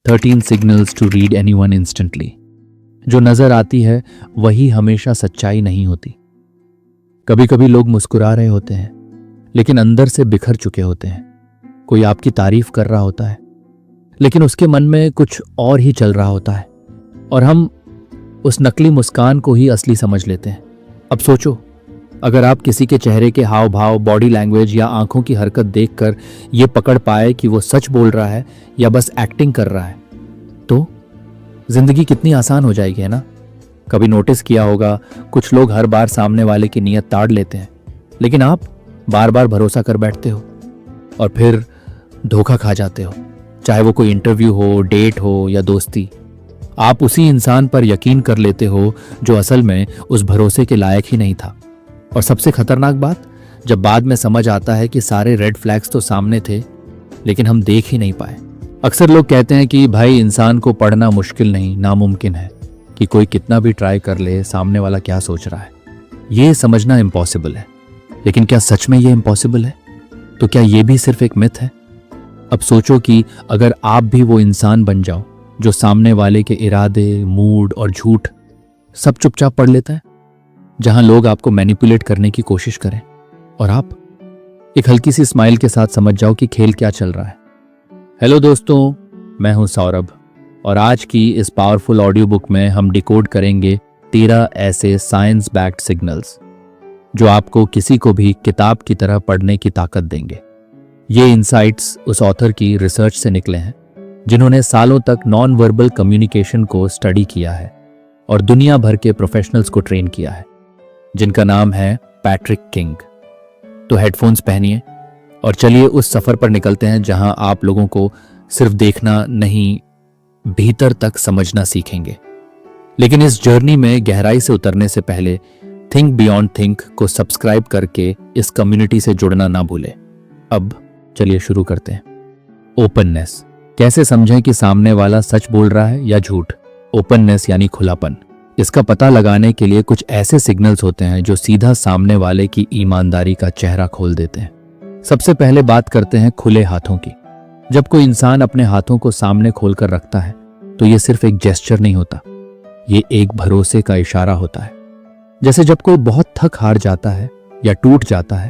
13 signals to read anyone instantly। जो नजर आती है वही हमेशा सच्चाई नहीं होती। कभी कभी लोग मुस्कुरा रहे होते हैं लेकिन अंदर से बिखर चुके होते हैं। कोई आपकी तारीफ कर रहा होता है लेकिन उसके मन में कुछ और ही चल रहा होता है और हम उस नकली मुस्कान को ही असली समझ लेते हैं। अब सोचो, अगर आप किसी के चेहरे के हाव भाव, बॉडी लैंग्वेज या आंखों की हरकत देखकर ये पकड़ पाए कि वो सच बोल रहा है या बस एक्टिंग कर रहा है, तो जिंदगी कितनी आसान हो जाएगी, है ना? कभी नोटिस किया होगा, कुछ लोग हर बार सामने वाले की नीयत ताड़ लेते हैं लेकिन आप बार बार भरोसा कर बैठते हो और फिर धोखा खा जाते हो। चाहे वो कोई इंटरव्यू हो, डेट हो या दोस्ती, आप उसी इंसान पर यकीन कर लेते हो जो असल में उस भरोसे के लायक ही नहीं था। और सबसे खतरनाक बात, जब बाद में समझ आता है कि सारे रेड फ्लैग्स तो सामने थे लेकिन हम देख ही नहीं पाए। अक्सर लोग कहते हैं कि भाई, इंसान को पढ़ना मुश्किल नहीं, नामुमकिन है, कि कोई कितना भी ट्राई कर ले सामने वाला क्या सोच रहा है ये समझना इम्पॉसिबल है। लेकिन क्या सच में ये इम्पॉसिबल है? तो क्या ये भी सिर्फ एक मिथ है? अब सोचो कि अगर आप भी वो इंसान बन जाओ जो सामने वाले के इरादे, मूड और झूठ सब चुपचाप पढ़ लेता है, जहां लोग आपको मैनिपुलेट करने की कोशिश करें और आप एक हल्की सी स्माइल के साथ समझ जाओ कि खेल क्या चल रहा है। हेलो दोस्तों, मैं हूं सौरभ और आज की इस पावरफुल ऑडियो बुक में हम डिकोड करेंगे 13 ऐसे साइंस बैक्ड सिग्नल्स जो आपको किसी को भी किताब की तरह पढ़ने की ताकत देंगे। ये इंसाइट्स उस ऑथर की रिसर्च से निकले हैं जिन्होंने सालों तक नॉन वर्बल कम्युनिकेशन को स्टडी किया है और दुनिया भर के प्रोफेशनल्स को ट्रेन किया है, जिनका नाम है पैट्रिक किंग। तो हेडफोन्स पहनिए और चलिए उस सफर पर निकलते हैं जहां आप लोगों को सिर्फ देखना नहीं, भीतर तक समझना सीखेंगे। लेकिन इस जर्नी में गहराई से उतरने से पहले थिंक बियॉन्ड थिंक को सब्सक्राइब करके इस कम्युनिटी से जुड़ना ना भूलें। अब चलिए शुरू करते हैं। ओपननेस। कैसे समझें कि सामने वाला सच बोल रहा है या झूठ? ओपननेस यानी खुलापन। इसका पता लगाने के लिए कुछ ऐसे सिग्नल्स होते हैं जो सीधा सामने वाले की ईमानदारी का चेहरा खोल देते हैं। सबसे पहले बात करते हैं खुले हाथों की। जब कोई इंसान अपने हाथों को सामने खोलकर रखता है तो ये सिर्फ एक जेस्चर नहीं होता, ये एक भरोसे का इशारा होता है। जैसे जब कोई बहुत थक हार जाता है या टूट जाता है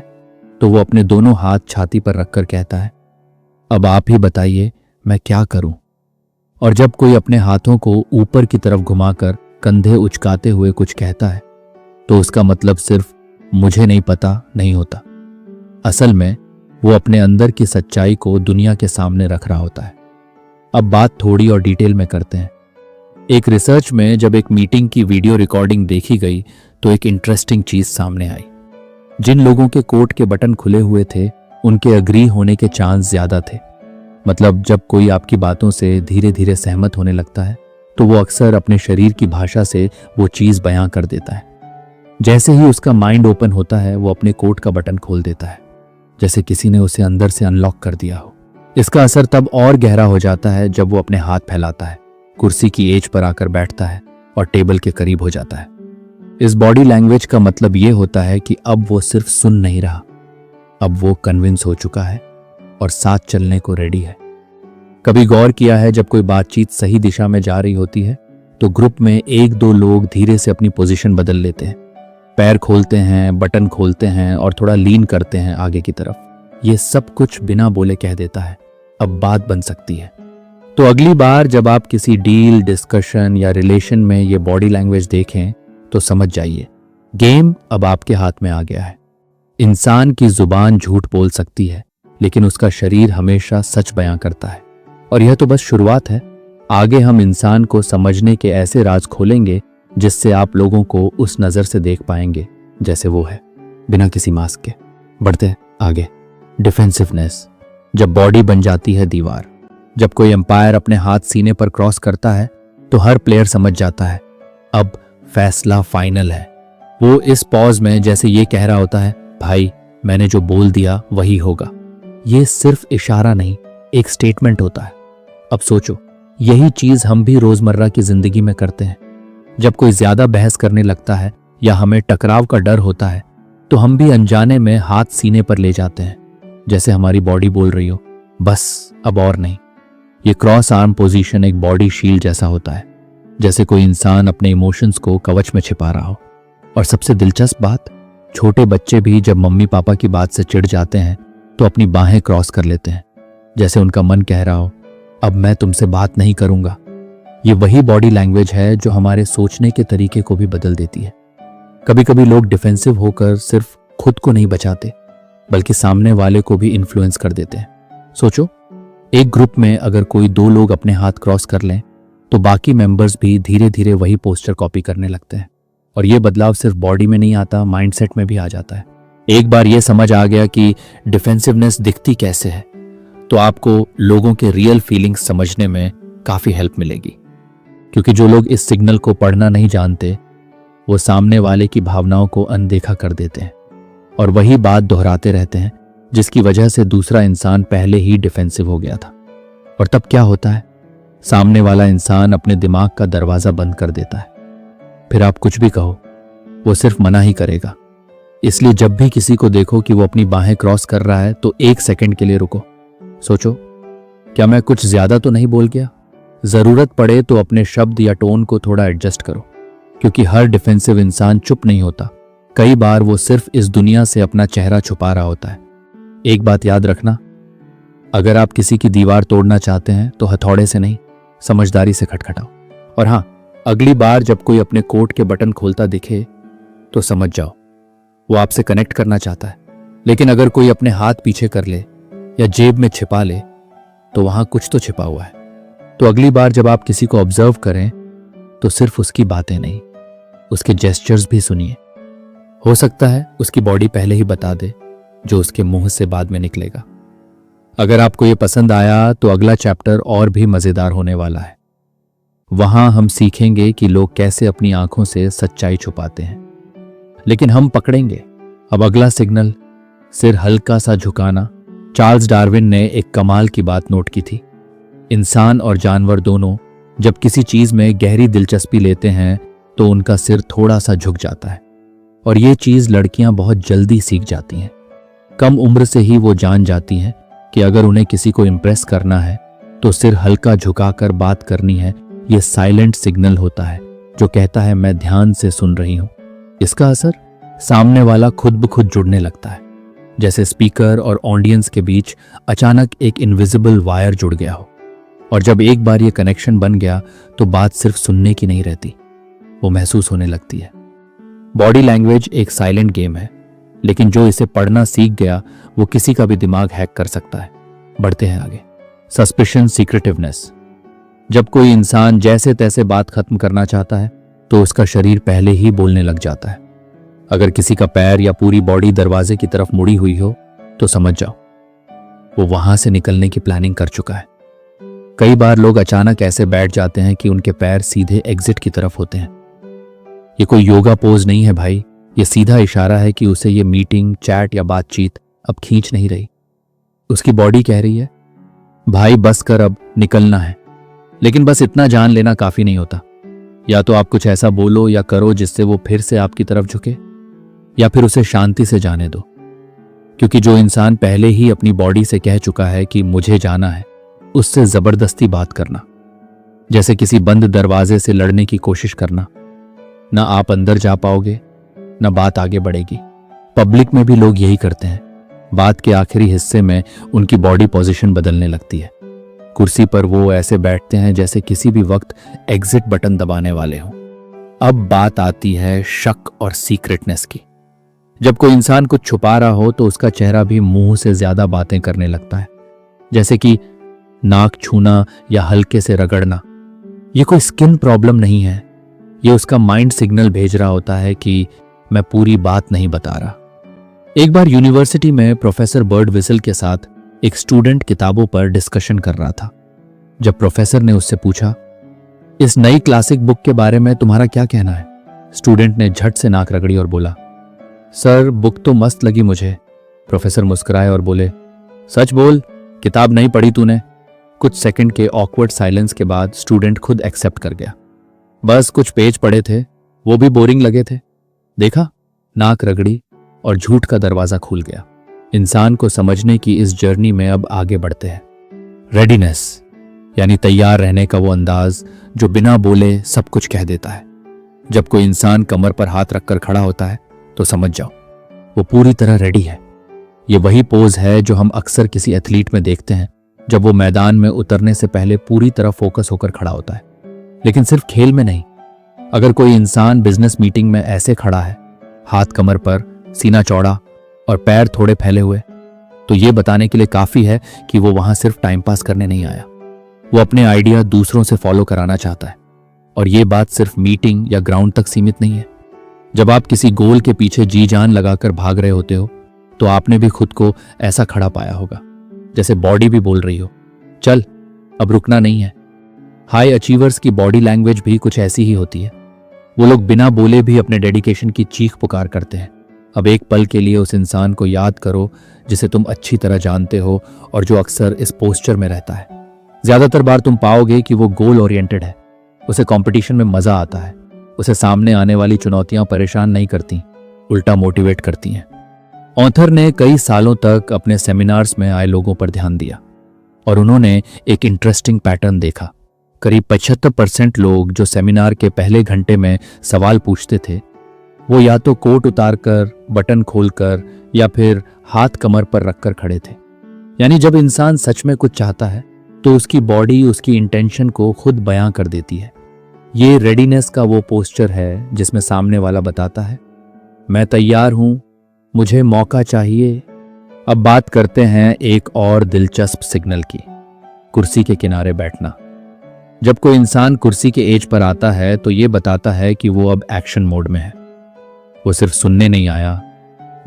तो वो अपने दोनों हाथ छाती पर रखकर कहता है, अब आप ही बताइए मैं क्या करूं। और जब कोई अपने हाथों को ऊपर की तरफ घुमाकर कंधे उचकाते हुए कुछ कहता है तो उसका मतलब सिर्फ मुझे नहीं पता नहीं होता। असल में वो अपने अंदर की सच्चाई को दुनिया के सामने रख रहा होता है। अब बात थोड़ी और डिटेल में करते हैं। एक रिसर्च में जब एक मीटिंग की वीडियो रिकॉर्डिंग देखी गई तो एक इंटरेस्टिंग चीज सामने आई। जिन लोगों के कोट के बटन खुले हुए थे उनके अग्री होने के चांस ज्यादा थे। मतलब जब कोई आपकी बातों से धीरे धीरे सहमत होने लगता है तो वो अक्सर अपने शरीर की भाषा से वो चीज बयां कर देता है। जैसे ही उसका माइंड ओपन होता है वो अपने कोट का बटन खोल देता है, जैसे किसी ने उसे अंदर से अनलॉक कर दिया हो। इसका असर तब और गहरा हो जाता है जब वो अपने हाथ फैलाता है, कुर्सी की एज पर आकर बैठता है और टेबल के करीब हो जाता है। इस बॉडी लैंग्वेज का मतलब ये होता है कि अब वो सिर्फ सुन नहीं रहा, अब वो कन्विंस हो चुका है और साथ चलने को रेडी है। कभी गौर किया है, जब कोई बातचीत सही दिशा में जा रही होती है तो ग्रुप में एक दो लोग धीरे से अपनी पोजीशन बदल लेते हैं, पैर खोलते हैं, बटन खोलते हैं और थोड़ा लीन करते हैं आगे की तरफ। ये सब कुछ बिना बोले कह देता है अब बात बन सकती है। तो अगली बार जब आप किसी डील, डिस्कशन या रिलेशन में ये बॉडी लैंग्वेज देखें तो समझ जाइए गेम अब आपके हाथ में आ गया है। इंसान की जुबान झूठ बोल सकती है लेकिन उसका शरीर हमेशा सच बयां करता है। और यह तो बस शुरुआत है, आगे हम इंसान को समझने के ऐसे राज खोलेंगे जिससे आप लोगों को उस नजर से देख पाएंगे जैसे वो है, बिना किसी मास्क के। बढ़ते हैं आगे। डिफेंसिवनेस। जब बॉडी बन जाती है दीवार। जब कोई एम्पायर अपने हाथ सीने पर क्रॉस करता है तो हर प्लेयर समझ जाता है अब फैसला फाइनल है। वो इस पॉज में जैसे ये कह रहा होता है, भाई मैंने जो बोल दिया वही होगा। ये सिर्फ इशारा नहीं, एक स्टेटमेंट होता है। अब सोचो, यही चीज हम भी रोजमर्रा की जिंदगी में करते हैं। जब कोई ज्यादा बहस करने लगता है या हमें टकराव का डर होता है तो हम भी अनजाने में हाथ सीने पर ले जाते हैं, जैसे हमारी बॉडी बोल रही हो, बस अब और नहीं। ये क्रॉस आर्म पोजीशन एक बॉडी शील्ड जैसा होता है, जैसे कोई इंसान अपने इमोशंस को कवच में छिपा रहा हो। और सबसे दिलचस्प बात, छोटे बच्चे भी जब मम्मी पापा की बात से चिढ़ जाते हैं तो अपनी बाहें क्रॉस कर लेते हैं, जैसे उनका मन कह रहा हो अब मैं तुमसे बात नहीं करूंगा। ये वही बॉडी लैंग्वेज है जो हमारे सोचने के तरीके को भी बदल देती है। कभी कभी लोग डिफेंसिव होकर सिर्फ खुद को नहीं बचाते बल्कि सामने वाले को भी इन्फ्लुएंस कर देते हैं। सोचो, एक ग्रुप में अगर कोई 2 लोग अपने हाथ क्रॉस कर लें तो बाकी मेंबर्स भी धीरे धीरे वही पोस्चर कॉपी करने लगते हैं। और ये बदलाव सिर्फ बॉडी में नहीं आता, माइंडसेट में भी आ जाता है। एक बार ये समझ आ गया कि डिफेंसिवनेस दिखती कैसे है तो आपको लोगों के रियल फीलिंग्स समझने में काफी हेल्प मिलेगी। क्योंकि जो लोग इस सिग्नल को पढ़ना नहीं जानते वो सामने वाले की भावनाओं को अनदेखा कर देते हैं और वही बात दोहराते रहते हैं जिसकी वजह से दूसरा इंसान पहले ही डिफेंसिव हो गया था। और तब क्या होता है, सामने वाला इंसान अपने दिमाग का दरवाजा बंद कर देता है। फिर आप कुछ भी कहो वो सिर्फ मना ही करेगा। इसलिए जब भी किसी को देखो कि वो अपनी बाहें क्रॉस कर रहा है तो 1 सेकंड के लिए रुको, सोचो क्या मैं कुछ ज्यादा तो नहीं बोल गया। जरूरत पड़े तो अपने शब्द या टोन को थोड़ा एडजस्ट करो, क्योंकि हर डिफेंसिव इंसान चुप नहीं होता। कई बार वो सिर्फ इस दुनिया से अपना चेहरा छुपा रहा होता है। एक बात याद रखना, अगर आप किसी की दीवार तोड़ना चाहते हैं तो हथौड़े से नहीं, समझदारी से खटखटाओ। और हाँ, अगली बार जब कोई अपने कोट के बटन खोलता दिखे तो समझ जाओ वो आपसे कनेक्ट करना चाहता है। लेकिन अगर कोई अपने हाथ पीछे कर ले या जेब में छिपा ले तो वहां कुछ तो छिपा हुआ है। तो अगली बार जब आप किसी को ऑब्जर्व करें तो सिर्फ उसकी बातें नहीं, उसके जेस्चर्स भी सुनिए। हो सकता है उसकी बॉडी पहले ही बता दे जो उसके मुंह से बाद में निकलेगा। अगर आपको ये पसंद आया तो अगला चैप्टर और भी मजेदार होने वाला है। वहां हम सीखेंगे कि लोग कैसे अपनी आंखों से सच्चाई छुपाते हैं, लेकिन हम पकड़ेंगे अब अगला सिग्नल, सिर हल्का सा झुकाना। चार्ल्स डार्विन ने एक कमाल की बात नोट की थी। इंसान और जानवर दोनों जब किसी चीज में गहरी दिलचस्पी लेते हैं तो उनका सिर थोड़ा सा झुक जाता है। और ये चीज लड़कियां बहुत जल्दी सीख जाती हैं। कम उम्र से ही वो जान जाती हैं कि अगर उन्हें किसी को इम्प्रेस करना है तो सिर हल्का झुकाकर बात करनी है। ये साइलेंट सिग्नल होता है जो कहता है मैं ध्यान से सुन रही हूं। इसका असर, सामने वाला खुद ब खुद जुड़ने लगता है, जैसे स्पीकर और ऑडियंस के बीच अचानक एक इनविजिबल वायर जुड़ गया हो। और जब एक बार ये कनेक्शन बन गया तो बात सिर्फ सुनने की नहीं रहती, वो महसूस होने लगती है। बॉडी लैंग्वेज एक साइलेंट गेम है, लेकिन जो इसे पढ़ना सीख गया वो किसी का भी दिमाग हैक कर सकता है। बढ़ते हैं आगे। सस्पिशन, सीक्रेटिवनेस। जब कोई इंसान जैसे तैसे बात खत्म करना चाहता है तो उसका शरीर पहले ही बोलने लग जाता है। अगर किसी का पैर या पूरी बॉडी दरवाजे की तरफ मुड़ी हुई हो तो समझ जाओ वो वहां से निकलने की प्लानिंग कर चुका है। कई बार लोग अचानक ऐसे बैठ जाते हैं कि उनके पैर सीधे एग्जिट की तरफ होते हैं। ये कोई योगा पोज नहीं है भाई, ये सीधा इशारा है कि उसे ये मीटिंग, चैट या बातचीत अब खींच नहीं रही। उसकी बॉडी कह रही है भाई बस कर, अब निकलना है। लेकिन बस इतना जान लेना काफी नहीं होता। या तो आप कुछ ऐसा बोलो या करो जिससे वो फिर से आपकी तरफ झुके, या फिर उसे शांति से जाने दो। क्योंकि जो इंसान पहले ही अपनी बॉडी से कह चुका है कि मुझे जाना है, उससे जबरदस्ती बात करना जैसे किसी बंद दरवाजे से लड़ने की कोशिश करना। ना आप अंदर जा पाओगे, ना बात आगे बढ़ेगी। पब्लिक में भी लोग यही करते हैं। बात के आखिरी हिस्से में उनकी बॉडी पोजीशन बदलने लगती है। कुर्सी पर वो ऐसे बैठते हैं जैसे किसी भी वक्त एग्जिट बटन दबाने वाले हों। अब बात आती है शक और सीक्रेटनेस की। जब कोई इंसान कुछ छुपा रहा हो तो उसका चेहरा भी मुंह से ज्यादा बातें करने लगता है, जैसे कि नाक छूना या हल्के से रगड़ना। ये कोई स्किन प्रॉब्लम नहीं है, ये उसका माइंड सिग्नल भेज रहा होता है कि मैं पूरी बात नहीं बता रहा। एक बार यूनिवर्सिटी में प्रोफेसर बर्ड विसल के साथ एक स्टूडेंट किताबों पर डिस्कशन कर रहा था। जब प्रोफेसर ने उससे पूछा, इस नई क्लासिक बुक के बारे में तुम्हारा क्या कहना है? स्टूडेंट ने झट से नाक रगड़ी और बोला, सर बुक तो मस्त लगी मुझे। प्रोफेसर मुस्कुराए और बोले, सच बोल, किताब नहीं पढ़ी तूने? कुछ सेकंड के ऑकवर्ड साइलेंस के बाद स्टूडेंट खुद एक्सेप्ट कर गया, बस कुछ पेज पढ़े थे, वो भी बोरिंग लगे थे। देखा, नाक रगड़ी और झूठ का दरवाजा खुल गया। इंसान को समझने की इस जर्नी में अब आगे बढ़ते हैं। रेडीनेस। यानी तैयार रहने का वो अंदाज जो बिना बोले सब कुछ कह देता है। जब कोई इंसान कमर पर हाथ रखकर खड़ा होता है तो समझ जाओ वो पूरी तरह रेडी है। ये वही पोज है जो हम अक्सर किसी एथलीट में देखते हैं जब वो मैदान में उतरने से पहले पूरी तरह फोकस होकर खड़ा होता है। लेकिन सिर्फ खेल में नहीं, अगर कोई इंसान बिजनेस मीटिंग में ऐसे खड़ा है, हाथ कमर पर, सीना चौड़ा और पैर थोड़े फैले हुए, तो ये बताने के लिए काफी है कि वो वहां सिर्फ टाइम पास करने नहीं आया। वो अपने आइडिया दूसरों से फॉलो कराना चाहता है। और ये बात सिर्फ मीटिंग या ग्राउंड तक सीमित नहीं है। जब आप किसी गोल के पीछे जी जान लगाकर भाग रहे होते हो तो आपने भी खुद को ऐसा खड़ा पाया होगा, जैसे बॉडी भी बोल रही हो, चल अब रुकना नहीं है। हाई अचीवर्स की बॉडी लैंग्वेज भी कुछ ऐसी ही होती है। वो लोग बिना बोले भी अपने डेडिकेशन की चीख पुकार करते हैं। अब एक पल के लिए उस इंसान को याद करो जिसे तुम अच्छी तरह जानते हो और जो अक्सर इस पोस्चर में रहता है। ज्यादातर बार तुम पाओगे कि वो गोल ओरिएंटेड है। उसे कंपटीशन में मजा आता है। उसे सामने आने वाली चुनौतियां परेशान नहीं करती, उल्टा मोटिवेट करती हैं। ऑथर ने कई सालों तक अपने सेमिनार्स में आए लोगों पर ध्यान दिया और उन्होंने एक इंटरेस्टिंग पैटर्न देखा। करीब 75% लोग जो सेमिनार के पहले घंटे में सवाल पूछते थे, वो या तो कोट उतारकर, बटन खोलकर या फिर हाथ कमर पर रखकर खड़े थे। यानी जब इंसान सच में कुछ चाहता है तो उसकी बॉडी उसकी इंटेंशन को खुद बयां कर देती है। ये रेडीनेस का वो पोस्चर है जिसमें सामने वाला बताता है, मैं तैयार हूं, मुझे मौका चाहिए। अब बात करते हैं एक और दिलचस्प सिग्नल की, कुर्सी के किनारे बैठना। जब कोई इंसान कुर्सी के एज पर आता है तो ये बताता है कि वो अब एक्शन मोड में है। वो सिर्फ सुनने नहीं आया,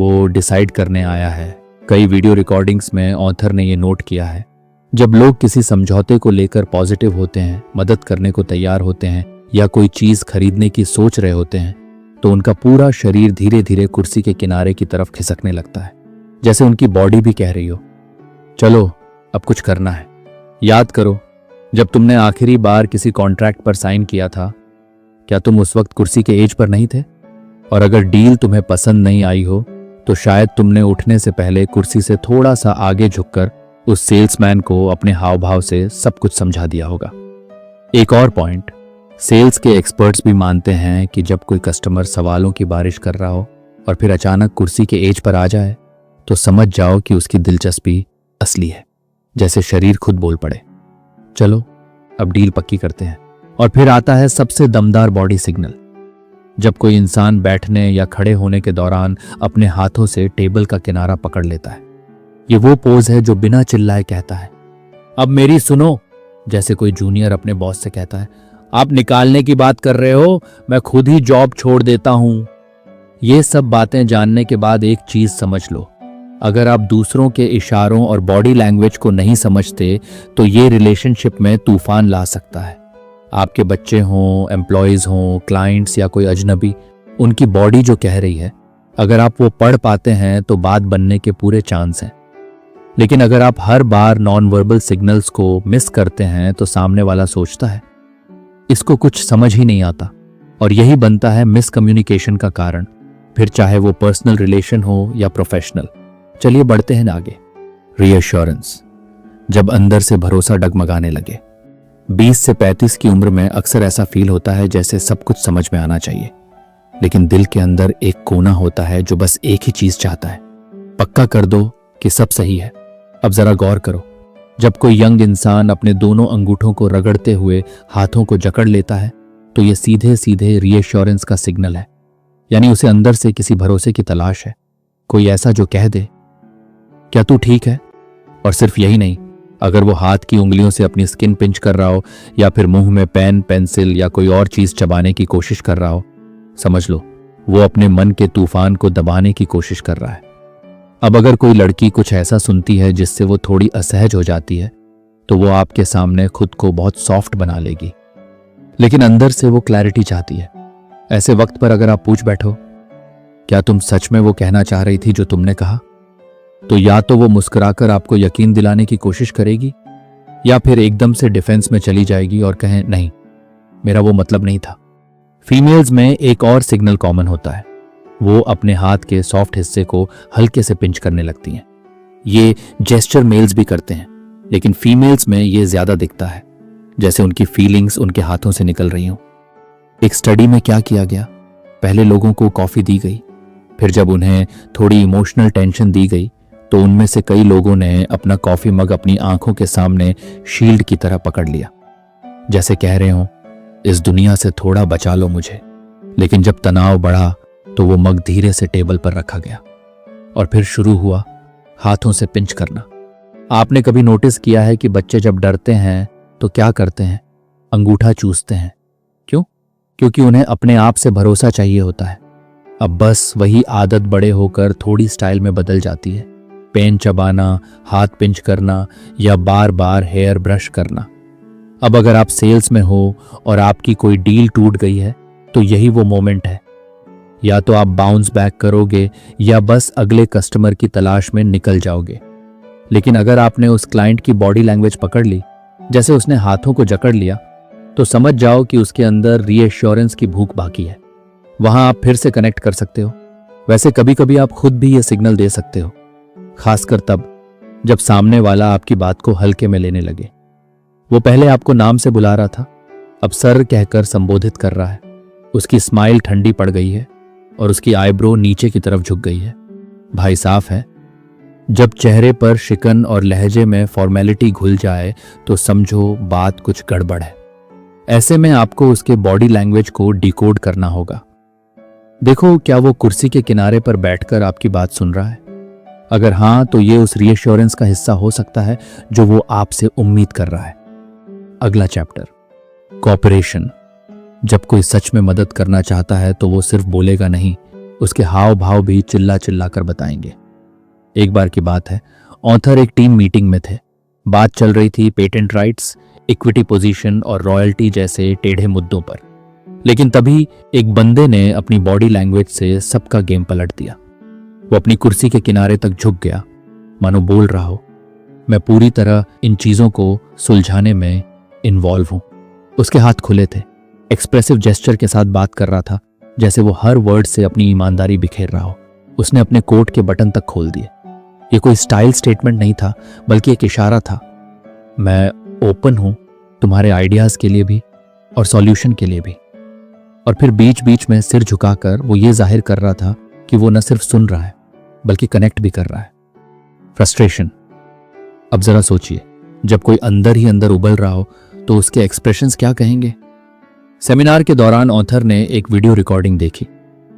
वो डिसाइड करने आया है। कई वीडियो रिकॉर्डिंग्स में ऑथर ने ये नोट किया है, जब लोग किसी समझौते को लेकर पॉजिटिव होते हैं, मदद करने को तैयार होते हैं या कोई चीज खरीदने की सोच रहे होते हैं, तो उनका पूरा शरीर धीरे धीरे कुर्सी के किनारे की तरफ खिसकने लगता है, जैसे उनकी बॉडी भी कह रही हो, चलो अब कुछ करना है। याद करो, जब तुमने आखिरी बार किसी कॉन्ट्रैक्ट पर साइन किया था, क्या तुम उस वक्त कुर्सी के एज पर नहीं थे? और अगर डील तुम्हें पसंद नहीं आई हो तो शायद तुमने उठने से पहले कुर्सी से थोड़ा सा आगे झुककर उस सेल्समैन को अपने हाव भाव से सब कुछ समझा दिया होगा। एक और पॉइंट, सेल्स के एक्सपर्ट्स भी मानते हैं कि जब कोई कस्टमर सवालों की बारिश कर रहा हो और फिर अचानक कुर्सी के एज पर आ जाए तो समझ जाओ कि उसकी दिलचस्पी असली है, जैसे शरीर खुद बोल पड़े, चलो अब डील पक्की करते हैं। और फिर आता है सबसे दमदार बॉडी सिग्नल, जब कोई इंसान बैठने या खड़े होने के दौरान अपने हाथों से टेबल का किनारा पकड़ लेता है। ये वो पोज है जो बिना चिल्लाए कहता है, अब मेरी सुनो, जैसे कोई जूनियर अपने बॉस से कहता है, आप निकालने की बात कर रहे हो, मैं खुद ही जॉब छोड़ देता हूं। ये सब बातें जानने के बाद एक चीज समझ लो, अगर आप दूसरों के इशारों और बॉडी लैंग्वेज को नहीं समझते तो ये रिलेशनशिप में तूफान ला सकता है। आपके बच्चे हों, एम्प्लॉयज हों, क्लाइंट्स या कोई अजनबी, उनकी बॉडी जो कह रही है, अगर आप वो पढ़ पाते हैं तो बात बनने के पूरे चांस हैं। लेकिन अगर आप हर बार नॉन वर्बल सिग्नल्स को मिस करते हैं तो सामने वाला सोचता है इसको कुछ समझ ही नहीं आता, और यही बनता है मिसकम्युनिकेशन का कारण, फिर चाहे वो पर्सनल रिलेशन हो या प्रोफेशनल। चलिए बढ़ते हैं आगे। रीअश्योरेंस, जब अंदर से भरोसा डगमगाने लगे। 20 से 35 की उम्र में अक्सर ऐसा फील होता है जैसे सब कुछ समझ में आना चाहिए, लेकिन दिल के अंदर एक कोना होता है जो बस एक ही चीज चाहता है, पक्का कर दो कि सब सही है। अब जरा गौर करो, जब कोई यंग इंसान अपने दोनों अंगूठों को रगड़ते हुए हाथों को जकड़ लेता है तो ये सीधे सीधे रीअश्योरेंस का सिग्नल है। यानी उसे अंदर से किसी भरोसे की तलाश है, कोई ऐसा जो कह दे क्या तू ठीक है। और सिर्फ यही नहीं, अगर वो हाथ की उंगलियों से अपनी स्किन पिंच कर रहा हो या फिर मुंह में पेन, पेंसिल या कोई और चीज चबाने की कोशिश कर रहा हो, समझ लो वो अपने मन के तूफान को दबाने की कोशिश कर रहा है। अब अगर कोई लड़की कुछ ऐसा सुनती है जिससे वो थोड़ी असहज हो जाती है तो वो आपके सामने खुद को बहुत सॉफ्ट बना लेगी, लेकिन अंदर से वो क्लैरिटी चाहती है। ऐसे वक्त पर अगर आप पूछ बैठो क्या तुम सच में वो कहना चाह रही थी जो तुमने कहा, तो या तो वो मुस्कुराकर आपको यकीन दिलाने की कोशिश करेगी या फिर एकदम से डिफेंस में चली जाएगी और कहें नहीं, मेरा वो मतलब नहीं था। फीमेल्स में एक और सिग्नल कॉमन होता है, वो अपने हाथ के सॉफ्ट हिस्से को हल्के से पिंच करने लगती हैं। ये जेस्चर मेल्स भी करते हैं, लेकिन फीमेल्स में ये ज्यादा दिखता है। जैसे उनकी फीलिंग्स उनके हाथों से निकल रही हों। एक स्टडी में क्या किया गया, पहले लोगों को कॉफी दी गई, फिर जब उन्हें थोड़ी इमोशनल टेंशन दी गई तो उनमें से कई लोगों ने अपना कॉफी मग अपनी आंखों के सामने शील्ड की तरह पकड़ लिया, जैसे कह रहे हों, इस दुनिया से थोड़ा बचा लो मुझे। लेकिन जब तनाव बढ़ा तो वो मग धीरे से टेबल पर रखा गया और फिर शुरू हुआ हाथों से पिंच करना। आपने कभी नोटिस किया है कि बच्चे जब डरते हैं तो क्या करते हैं? अंगूठा चूसते हैं। क्यों? क्योंकि उन्हें अपने आप से भरोसा चाहिए होता है। अब बस वही आदत बड़े होकर थोड़ी स्टाइल में बदल जाती है। पेन चबाना, हाथ पिंच करना या बार बार हेयर ब्रश करना। अब अगर आप सेल्स में हो और आपकी कोई डील टूट गई है तो यही वो मोमेंट है। या तो आप बाउंस बैक करोगे या बस अगले कस्टमर की तलाश में निकल जाओगे। लेकिन अगर आपने उस क्लाइंट की बॉडी लैंग्वेज पकड़ ली, जैसे उसने हाथों को जकड़ लिया, तो समझ जाओ कि उसके अंदर रीएश्योरेंस की भूख बाकी है। वहां आप फिर से कनेक्ट कर सकते हो। वैसे कभी कभी आप खुद भी ये सिग्नल दे सकते हो, खासकर तब जब सामने वाला आपकी बात को हल्के में लेने लगे। वो पहले आपको नाम से बुला रहा था, अब सर कहकर संबोधित कर रहा है। उसकी स्माइल ठंडी पड़ गई है और उसकी आईब्रो नीचे की तरफ झुक गई है। भाई साफ है। जब चेहरे पर शिकन और लहजे में फॉर्मेलिटी घुल जाए तो समझो बात कुछ गड़बड़ है। ऐसे में आपको उसके बॉडी लैंग्वेज को डिकोड करना होगा। देखो, क्या वो कुर्सी के किनारे पर बैठकर आपकी बात सुन रहा है? अगर हां, तो ये उस रीएश्योरेंस का हिस्सा हो सकता है जो वो आपसे उम्मीद कर रहा है। अगला चैप्टर, कोऑपरेशन। जब कोई सच में मदद करना चाहता है तो वो सिर्फ बोलेगा नहीं, उसके हाव भाव भी चिल्ला चिल्ला कर बताएंगे। एक बार की बात है, ऑथर एक टीम मीटिंग में थे। बात चल रही थी पेटेंट राइट्स, इक्विटी पोजीशन और रॉयल्टी जैसे टेढ़े मुद्दों पर। लेकिन तभी एक बंदे ने अपनी बॉडी लैंग्वेज से सबका गेम पलट दिया। वो अपनी कुर्सी के किनारे तक झुक गया, मानो बोल रहा हो, मैं पूरी तरह इन चीजों को सुलझाने में इन्वॉल्व हूं। उसके हाथ खुले थे, एक्सप्रेसिव जेस्चर के साथ बात कर रहा था, जैसे वो हर वर्ड से अपनी ईमानदारी बिखेर रहा हो। उसने अपने कोट के बटन तक खोल दिए। ये कोई स्टाइल स्टेटमेंट नहीं था, बल्कि एक इशारा था। मैं ओपन हूं तुम्हारे आइडियाज के लिए भी और सॉल्यूशन के लिए भी। और फिर बीच बीच में सिर झुकाकर वो ये जाहिर कर रहा था कि वो न सिर्फ सुन रहा है बल्कि कनेक्ट भी कर रहा है। फ्रस्ट्रेशन। अब जरा सोचिए, जब कोई अंदर ही अंदर उबल रहा हो तो उसके एक्सप्रेशंस क्या कहेंगे? सेमिनार के दौरान ऑथर ने एक वीडियो रिकॉर्डिंग देखी।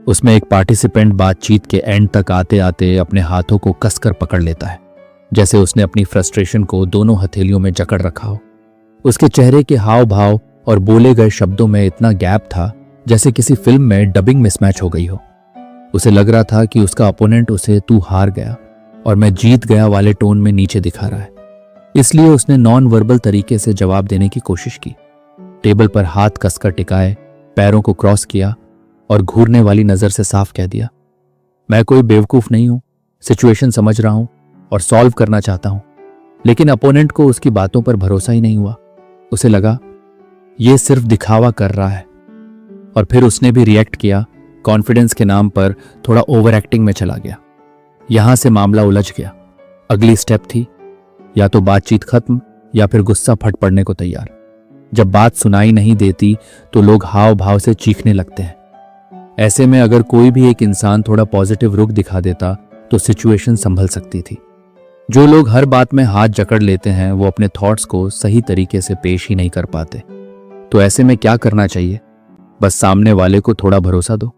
उसमें एक पार्टिसिपेंट बातचीत के एंड तक आते आते अपने हाथों को कसकर पकड़ लेता है, जैसे उसने अपनी फ्रस्ट्रेशन को दोनों हथेलियों में जकड़ रखा हो। उसके चेहरे के हाव भाव और बोले गए शब्दों में इतना गैप था जैसे किसी फिल्म में डबिंग मिसमैच हो गई हो। उसे लग रहा था कि उसका अपोनेंट उसे तू हार गया और मैं जीत गया वाले टोन में नीचे दिखा रहा है। इसलिए उसने नॉन वर्बल तरीके से जवाब देने की कोशिश की। टेबल पर हाथ कसकर टिकाए, पैरों को क्रॉस किया और घूरने वाली नजर से साफ कह दिया, मैं कोई बेवकूफ नहीं हूं, सिचुएशन समझ रहा हूं और सॉल्व करना चाहता हूं। लेकिन अपोनेंट को उसकी बातों पर भरोसा ही नहीं हुआ। उसे लगा ये सिर्फ दिखावा कर रहा है और फिर उसने भी रिएक्ट किया। कॉन्फिडेंस के नाम पर थोड़ा ओवर एक्टिंग में चला गया। यहां से मामला उलझ गया। अगली स्टेप थी या तो बातचीत खत्म या फिर गुस्सा फट पड़ने को तैयार। जब बात सुनाई नहीं देती तो लोग हाव भाव से चीखने लगते हैं। ऐसे में अगर कोई भी एक इंसान थोड़ा पॉजिटिव रुख दिखा देता तो सिचुएशन संभल सकती थी। जो लोग हर बात में हाथ जकड़ लेते हैं वो अपने थॉट्स को सही तरीके से पेश ही नहीं कर पाते। तो ऐसे में क्या करना चाहिए? बस सामने वाले को थोड़ा भरोसा दो।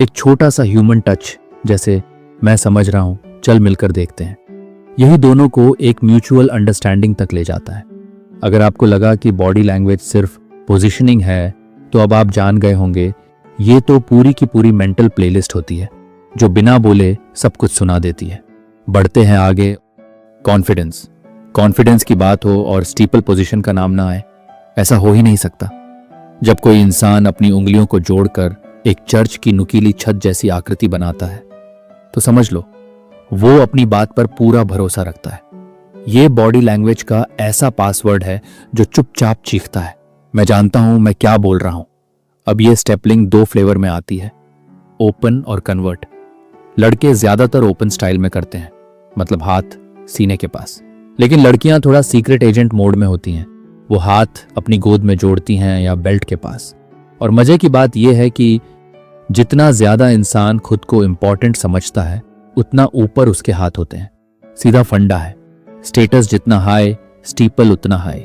एक छोटा सा ह्यूमन टच, जैसे मैं समझ रहा हूं, चल मिलकर देखते हैं। यही दोनों को एक म्यूचुअल अंडरस्टैंडिंग तक ले जाता है। अगर आपको लगा कि बॉडी लैंग्वेज सिर्फ पोजीशनिंग है तो अब आप जान गए होंगे ये तो पूरी की पूरी मेंटल प्लेलिस्ट होती है जो बिना बोले सब कुछ सुना देती है। बढ़ते हैं आगे। कॉन्फिडेंस। कॉन्फिडेंस की बात हो और स्टीपल पोजीशन का नाम ना आए, ऐसा हो ही नहीं सकता। जब कोई इंसान अपनी उंगलियों को जोड़कर एक चर्च की नुकीली छत जैसी आकृति बनाता है तो समझ लो वो अपनी बात पर पूरा भरोसा रखता है। ये बॉडी लैंग्वेज का ऐसा पासवर्ड है जो चुपचाप चीखता है, मैं जानता हूं मैं क्या बोल रहा हूं। अब ये स्टेपलिंग दो फ्लेवर में आती है, ओपन और कन्वर्ट। लड़के ज्यादातर ओपन स्टाइल में करते हैं, मतलब हाथ सीने के पास। लेकिन लड़कियां थोड़ा सीक्रेट एजेंट मोड में होती हैं। वो हाथ अपनी गोद में जोड़ती हैं या बेल्ट के पास। और मजे की बात यह है कि जितना ज्यादा इंसान खुद को इंपॉर्टेंट समझता है उतना ऊपर उसके हाथ होते हैं। सीधा फंडा है, स्टेटस जितना हाई स्टीपल उतना हाई।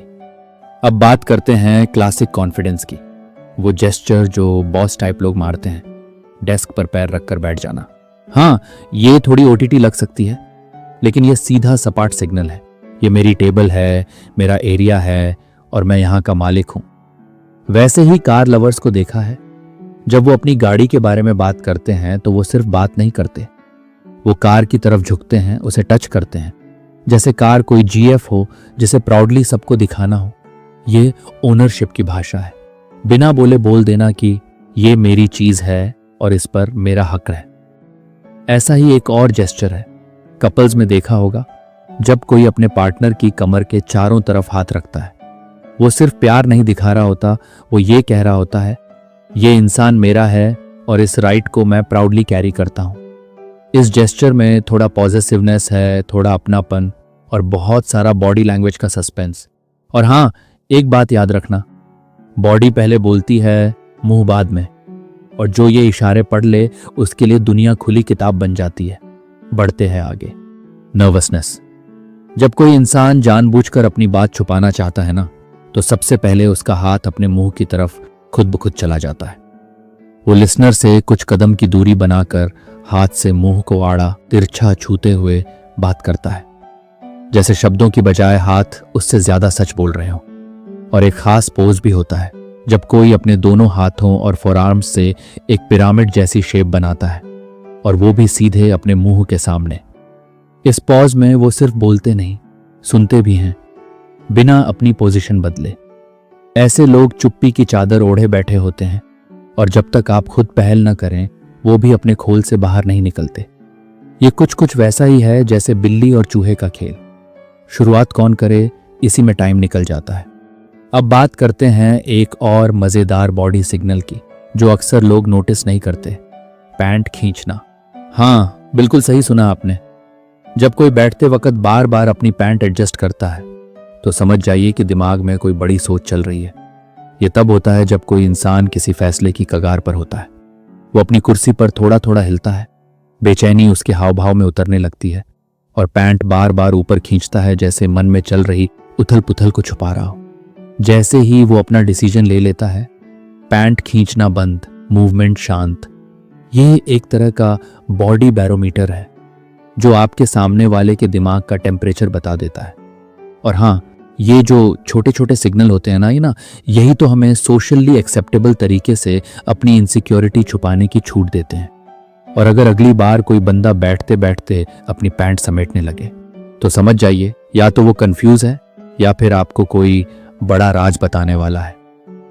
अब बात करते हैं क्लासिक कॉन्फिडेंस की, वो जेस्चर जो बॉस टाइप लोग मारते हैं, डेस्क पर पैर रखकर बैठ जाना। हाँ, ये थोड़ी ओटीटी लग सकती है, लेकिन ये सीधा सपाट सिग्नल है। ये मेरी टेबल है, मेरा एरिया है और मैं यहाँ का मालिक हूं। वैसे ही कार लवर्स को देखा है, जब वो अपनी गाड़ी के बारे में बात करते हैं तो वो सिर्फ बात नहीं करते, वो कार की तरफ झुकते हैं, उसे टच करते हैं, जैसे कार कोई जीएफ हो जिसे प्राउडली सबको दिखाना हो। ये ओनरशिप की भाषा है, बिना बोले बोल देना कि ये मेरी चीज है और इस पर मेरा हक है। ऐसा ही एक और जेस्चर है, कपल्स में देखा होगा, जब कोई अपने पार्टनर की कमर के चारों तरफ हाथ रखता है, वो सिर्फ प्यार नहीं दिखा रहा होता, वो ये कह रहा होता है ये इंसान मेरा है और इस राइट को मैं प्राउडली कैरी करता हूं। इस जेस्चर में थोड़ा पॉजिटिवनेस है, थोड़ा अपनापन और बहुत सारा बॉडी लैंग्वेज का सस्पेंस। और हाँ, एक बात याद रखना, बॉडी पहले बोलती है, मुंह बाद में, और जो ये इशारे पढ़ ले उसके लिए दुनिया खुली किताब बन जाती है। बढ़ते हैं आगे। नर्वसनेस। जब कोई इंसान जानबूझकर अपनी बात छुपाना चाहता है ना, तो सबसे पहले उसका हाथ अपने मुंह की तरफ खुद ब खुद चला जाता है। वो लिसनर से कुछ कदम की दूरी बनाकर हाथ से मुंह को आड़ा तिरछा छूते हुए बात करता है, जैसे शब्दों की बजाय हाथ उससे ज्यादा सच बोल रहे हो। और एक खास पोज भी होता है, जब कोई अपने दोनों हाथों और फोरआर्म्स से एक पिरामिड जैसी शेप बनाता है, और वो भी सीधे अपने मुंह के सामने। इस पॉज में वो सिर्फ बोलते नहीं, सुनते भी हैं, बिना अपनी पोजीशन बदले। ऐसे लोग चुप्पी की चादर ओढ़े बैठे होते हैं, और जब तक आप खुद पहल न करें वो भी अपने खोल से बाहर नहीं निकलते। ये कुछ वैसा ही है जैसे बिल्ली और चूहे का खेल। शुरुआत कौन करे, इसी में टाइम निकल जाता है। अब बात करते हैं एक और मजेदार बॉडी सिग्नल की, जो अक्सर लोग नोटिस नहीं करते, पैंट खींचना। हाँ, बिल्कुल सही सुना आपने। जब कोई बैठते वक्त बार बार अपनी पैंट एडजस्ट करता है तो समझ जाइए कि दिमाग में कोई बड़ी सोच चल रही है। यह तब होता है जब कोई इंसान किसी फैसले की कगार पर होता है। वो अपनी कुर्सी पर थोड़ा थोड़ा हिलता है, बेचैनी उसके हाव भाव में उतरने लगती है, और पैंट बार बार ऊपर खींचता है, जैसे मन में चल रही उथल पुथल को छुपा रहा हो। जैसे ही वो अपना डिसीजन ले लेता है, पैंट खींचना बंद, मूवमेंट शांत। ये एक तरह का बॉडी बैरोमीटर है, जो आपके सामने वाले के दिमाग का टेम्परेचर बता देता है। और हाँ, ये जो छोटे छोटे सिग्नल होते हैं ना, यही तो हमें सोशली एक्सेप्टेबल तरीके से अपनी इनसिक्योरिटी छुपाने की छूट देते हैं। और अगर अगली बार कोई बंदा बैठते बैठते अपनी पैंट समेटने लगे तो समझ जाइए, या तो वो कंफ्यूज है या फिर आपको कोई बड़ा राज बताने वाला है।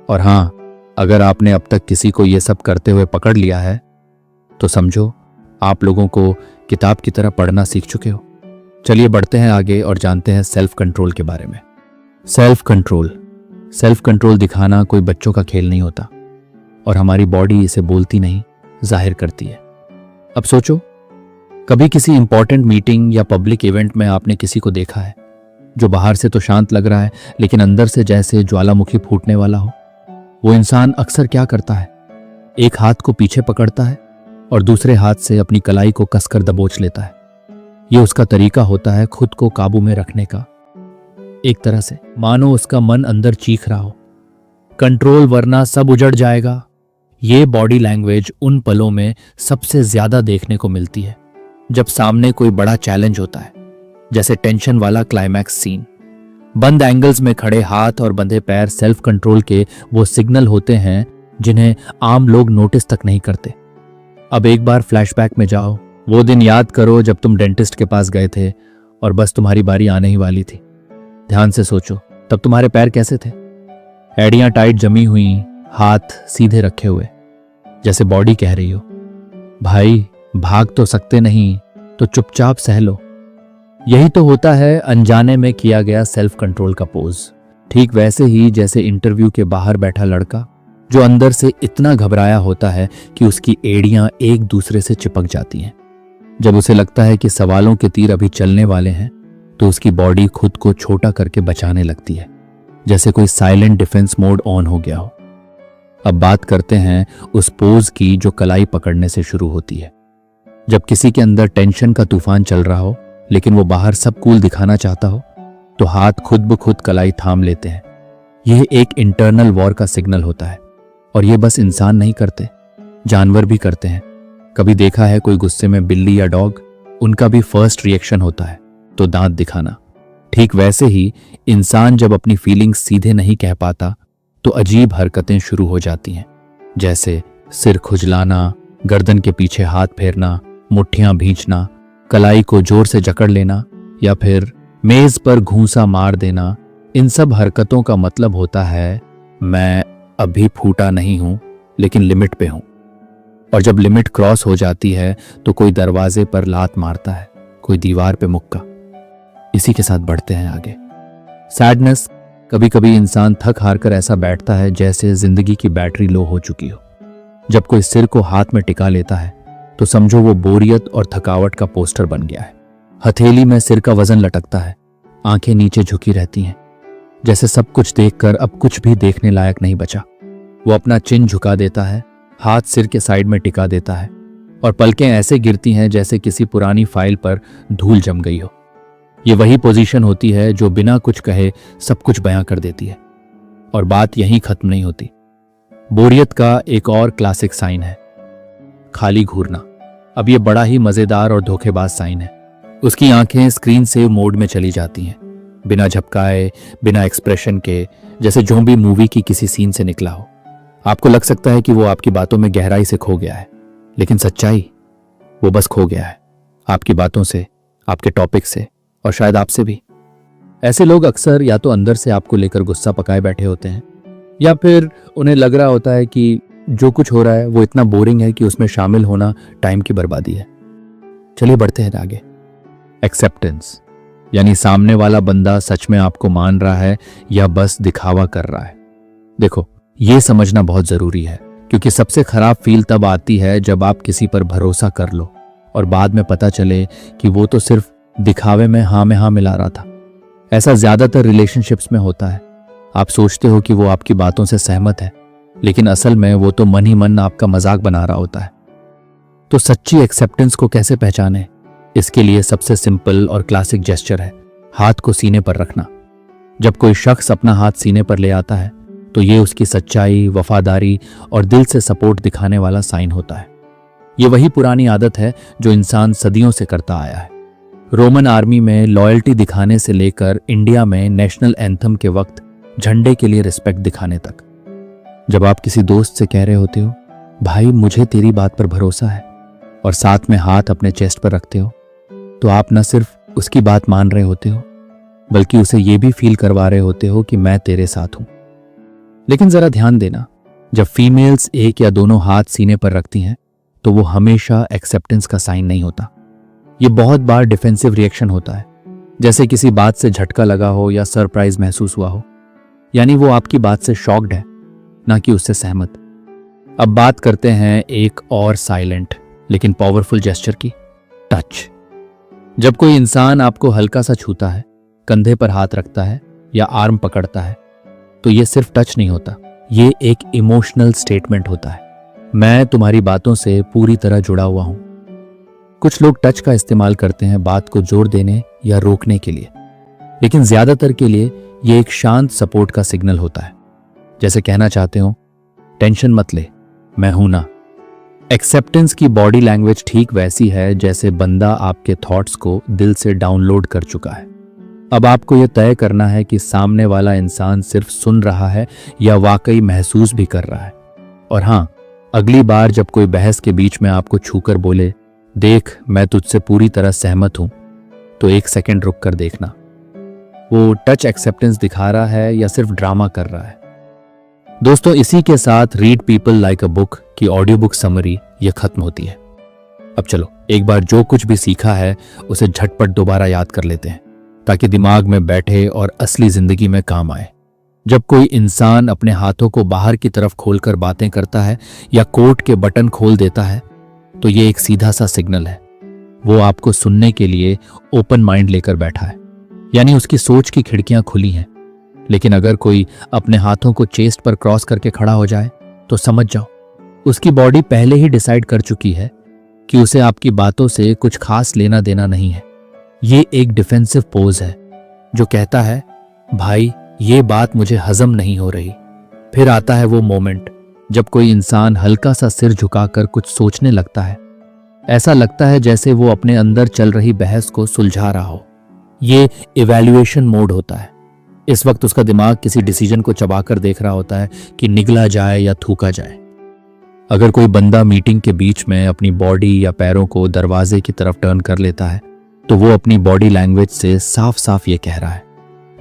और हाँ, अगर आपने अब तक किसी को ये सब करते हुए पकड़ लिया है तो समझो आप लोगों को किताब की तरह पढ़ना सीख चुके हो। चलिए बढ़ते हैं आगे और जानते हैं सेल्फ कंट्रोल के बारे में। सेल्फ कंट्रोल दिखाना कोई बच्चों का खेल नहीं होता, और हमारी बॉडी इसे बोलती नहीं, जाहिर करती है। अब सोचो, कभी किसी इंपॉर्टेंट मीटिंग या पब्लिक इवेंट में आपने किसी को देखा है जो बाहर से तो शांत लग रहा है लेकिन अंदर से जैसे ज्वालामुखी फूटने वाला हो। वो इंसान अक्सर क्या करता है, एक हाथ को पीछे पकड़ता है और दूसरे हाथ से अपनी कलाई को कसकर दबोच लेता है। ये उसका तरीका होता है खुद को काबू में रखने का, एक तरह से मानो उसका मन अंदर चीख रहा हो, कंट्रोल वरना सब उजड़ जाएगा। ये बॉडी लैंग्वेज उन पलों में सबसे ज्यादा देखने को मिलती है जब सामने कोई बड़ा चैलेंज होता है, जैसे टेंशन वाला क्लाइमैक्स सीन। बंद एंगल्स में खड़े हाथ और बंधे पैर सेल्फ कंट्रोल के वो सिग्नल होते हैं जिन्हें आम लोग नोटिस तक नहीं करते। अब एक बार फ्लैशबैक में जाओ, वो दिन याद करो जब तुम डेंटिस्ट के पास गए थे और बस तुम्हारी बारी आने ही वाली थी। ध्यान से सोचो, तब तुम्हारे पैर कैसे थे? एड़ियां टाइट जमी हुई, हाथ सीधे रखे हुए, जैसे बॉडी कह रही हो, भाई भाग तो सकते नहीं तो चुपचाप सह लो। यही तो होता है अनजाने में किया गया सेल्फ कंट्रोल का पोज। ठीक वैसे ही जैसे इंटरव्यू के बाहर बैठा लड़का जो अंदर से इतना घबराया होता है कि उसकी एड़ियां एक दूसरे से चिपक जाती हैं। जब उसे लगता है कि सवालों के तीर अभी चलने वाले हैं तो उसकी बॉडी खुद को छोटा करके बचाने लगती है, जैसे कोई साइलेंट डिफेंस मोड ऑन हो गया हो। अब बात करते हैं उस पोज की जो कलाई पकड़ने से शुरू होती है। जब किसी के अंदर टेंशन का तूफान चल रहा हो लेकिन वो बाहर सब कूल दिखाना चाहता हो तो हाथ खुद ब खुद कलाई थाम लेते हैं। यह एक इंटरनल वॉर का सिग्नल होता है और ये बस इंसान नहीं करते, जानवर भी करते हैं। कभी देखा है कोई गुस्से में बिल्ली या डॉग, उनका भी फर्स्ट रिएक्शन होता है तो दांत दिखाना। ठीक वैसे ही इंसान जब अपनी फीलिंग्स सीधे नहीं कह पाता तो अजीब हरकतें शुरू हो जाती हैं, जैसे सिर खुजलाना, गर्दन के पीछे हाथ फेरना, मुट्ठियां भींचना, कलाई को जोर से जकड़ लेना या फिर मेज पर घूंसा मार देना। इन सब हरकतों का मतलब होता है मैं अभी फूटा नहीं हूं लेकिन लिमिट पे हूं। और जब लिमिट क्रॉस हो जाती है तो कोई दरवाजे पर लात मारता है, कोई दीवार पे मुक्का। इसी के साथ बढ़ते हैं आगे। सैडनेस, कभी कभी इंसान थक हार कर ऐसा बैठता है जैसे जिंदगी की बैटरी लो हो चुकी हो। जब कोई सिर को हाथ में टिका लेता है तो समझो वो बोरियत और थकावट का पोस्टर बन गया है। हथेली में सिर का वजन लटकता है, आंखें नीचे झुकी रहती हैं, जैसे सब कुछ देखकर अब कुछ भी देखने लायक नहीं बचा। वो अपना चिन झुका देता है, हाथ सिर के साइड में टिका देता है और पलकें ऐसे गिरती हैं जैसे किसी पुरानी फाइल पर धूल जम गई हो। ये वही पोजीशन होती है जो बिना कुछ कहे सब कुछ बयां कर देती है। और बात यहीं खत्म नहीं होती। बोरियत का एक और क्लासिक साइन है खाली घूरना। अब ये बड़ा ही मजेदार और धोखेबाज साइन है। उसकी आंखें स्क्रीन सेव मोड में चली जाती हैं, बिना झपकाए, बिना एक्सप्रेशन के, जैसे ज़ॉम्बी मूवी की किसी सीन से निकला हो। आपको लग सकता है कि वो आपकी बातों में गहराई से खो गया है, लेकिन सच्चाई वो बस खो गया है आपकी बातों से, आपके टॉपिक से और शायद आपसे भी। ऐसे लोग अक्सर या तो अंदर से आपको लेकर गुस्सा पकाए बैठे होते हैं या फिर उन्हें लग रहा होता है कि जो कुछ हो रहा है वो इतना बोरिंग है कि उसमें शामिल होना टाइम की बर्बादी है। चलिए बढ़ते हैं आगे। एक्सेप्टेंस, यानी सामने वाला बंदा सच में आपको मान रहा है या बस दिखावा कर रहा है। देखो, ये समझना बहुत जरूरी है क्योंकि सबसे खराब फील तब आती है जब आप किसी पर भरोसा कर लो और बाद में पता चले कि वो तो सिर्फ दिखावे में हाँ मिला रहा था। ऐसा ज्यादातर रिलेशनशिप्स में होता है। आप सोचते हो कि वो आपकी बातों से सहमत है, लेकिन असल में वो तो मन ही मन आपका मजाक बना रहा होता है। तो सच्ची एक्सेप्टेंस को कैसे पहचाने? इसके लिए सबसे सिंपल और क्लासिक जेस्चर है हाथ को सीने पर रखना। जब कोई शख्स अपना हाथ सीने पर ले आता है तो ये उसकी सच्चाई, वफादारी और दिल से सपोर्ट दिखाने वाला साइन होता है। ये वही पुरानी आदत है जो इंसान सदियों से करता आया है। रोमन आर्मी में लॉयल्टी दिखाने से लेकर इंडिया में नेशनल एंथम के वक्त झंडे के लिए रिस्पेक्ट दिखाने तक। जब आप किसी दोस्त से कह रहे होते हो भाई मुझे तेरी बात पर भरोसा है, और साथ में हाथ अपने चेस्ट पर रखते हो, तो आप न सिर्फ उसकी बात मान रहे होते हो बल्कि उसे ये भी फील करवा रहे होते हो कि मैं तेरे साथ हूं। लेकिन जरा ध्यान देना, जब फीमेल्स एक या दोनों हाथ सीने पर रखती हैं तो वो हमेशा एक्सेप्टेंस का साइन नहीं होता। ये बहुत बार डिफेंसिव रिएक्शन होता है, जैसे किसी बात से झटका लगा हो या सरप्राइज महसूस हुआ हो। यानी वो आपकी बात से शॉक्ड है, ना कि उससे सहमत। अब बात करते हैं एक और साइलेंट लेकिन पावरफुल जेस्चर की, टच। जब कोई इंसान आपको हल्का सा छूता है, कंधे पर हाथ रखता है या आर्म पकड़ता है, तो ये सिर्फ टच नहीं होता, ये एक इमोशनल स्टेटमेंट होता है। मैं तुम्हारी बातों से पूरी तरह जुड़ा हुआ हूं। कुछ लोग टच का इस्तेमाल करते हैं बात को जोर देने या रोकने के लिए, लेकिन ज्यादातर के लिए ये एक शांत सपोर्ट का सिग्नल होता है, जैसे कहना चाहते हो टेंशन मत ले, मैं हूं ना। एक्सेप्टेंस की बॉडी लैंग्वेज ठीक वैसी है जैसे बंदा आपके थॉट्स को दिल से डाउनलोड कर चुका है। अब आपको यह तय करना है कि सामने वाला इंसान सिर्फ सुन रहा है या वाकई महसूस भी कर रहा है। और हाँ, अगली बार जब कोई बहस के बीच में आपको छूकर बोले देख मैं तुझसे पूरी तरह सहमत हूं, तो एक सेकंड रुक कर देखना, वो टच एक्सेप्टेंस दिखा रहा है या सिर्फ ड्रामा कर रहा है। दोस्तों, इसी के साथ read people like a book की ऑडियो बुक समरी ये खत्म होती है। अब चलो एक बार जो कुछ भी सीखा है उसे झटपट दोबारा याद कर लेते हैं ताकि दिमाग में बैठे और असली जिंदगी में काम आए। जब कोई इंसान अपने हाथों को बाहर की तरफ खोलकर बातें करता है या कोट के बटन खोल देता है तो ये एक सीधा सा सिग्नल है, वो आपको सुनने के लिए ओपन माइंड लेकर बैठा है, यानी उसकी सोच की खिड़कियां खुली हैं। लेकिन अगर कोई अपने हाथों को चेस्ट पर क्रॉस करके खड़ा हो जाए तो समझ जाओ उसकी बॉडी पहले ही डिसाइड कर चुकी है कि उसे आपकी बातों से कुछ खास लेना देना नहीं है। ये एक डिफेंसिव पोज है जो कहता है भाई ये बात मुझे हजम नहीं हो रही। फिर आता है वो मोमेंट जब कोई इंसान हल्का सा सिर झुकाकर कुछ सोचने लगता है। ऐसा लगता है जैसे वो अपने अंदर चल रही बहस को सुलझा रहा हो। ये इवैल्यूएशन मोड होता है। इस वक्त उसका दिमाग किसी डिसीजन को चबाकर देख रहा होता है कि निगला जाए या थूका जाए। अगर कोई बंदा मीटिंग के बीच में अपनी बॉडी या पैरों को दरवाजे की तरफ टर्न कर लेता है तो वो अपनी बॉडी लैंग्वेज से साफ साफ ये कह रहा है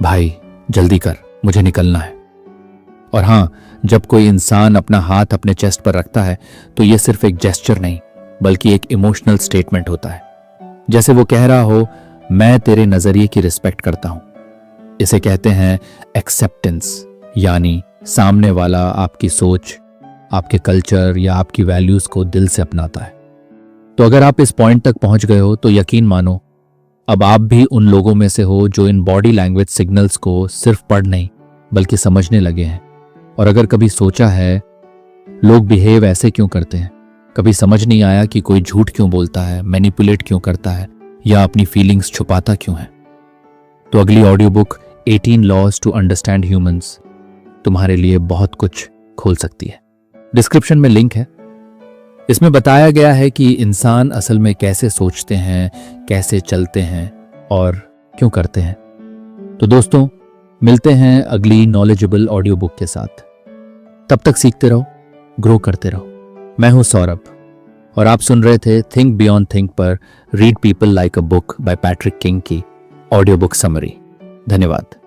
भाई जल्दी कर, मुझे निकलना है। और हाँ, जब कोई इंसान अपना हाथ अपने चेस्ट पर रखता है तो ये सिर्फ एक जेस्चर नहीं बल्कि एक इमोशनल स्टेटमेंट होता है। जैसे वो कह रहा हो मैं तेरे नजरिए की रिस्पेक्ट करता हूं। इसे कहते हैं एक्सेप्टेंस, यानी सामने वाला आपकी सोच, आपके कल्चर या आपकी वैल्यूज को दिल से अपनाता है। तो अगर आप इस पॉइंट तक पहुंच गए हो तो यकीन मानो अब आप भी उन लोगों में से हो जो इन बॉडी लैंग्वेज सिग्नल्स को सिर्फ पढ़ नहीं बल्कि समझने लगे हैं। और अगर कभी सोचा है लोग बिहेव ऐसे क्यों करते हैं, कभी समझ नहीं आया कि कोई झूठ क्यों बोलता है, मैनिपुलेट क्यों करता है या अपनी फीलिंग्स छुपाता क्यों है, तो अगली audio book 18 laws to understand humans तुम्हारे लिए बहुत कुछ खोल सकती है। डिस्क्रिप्शन में लिंक है। इसमें बताया गया है कि इंसान असल में कैसे सोचते हैं, कैसे चलते हैं और क्यों करते हैं। तो दोस्तों मिलते हैं अगली नॉलेजेबल ऑडियो बुक के साथ। तब तक सीखते रहो, ग्रो करते रहो। मैं हूं सौरभ और आप सुन रहे थे थिंक बियॉन्ड थिंक पर read people like a book by Patrick king की ऑडियो बुक समरी। धन्यवाद।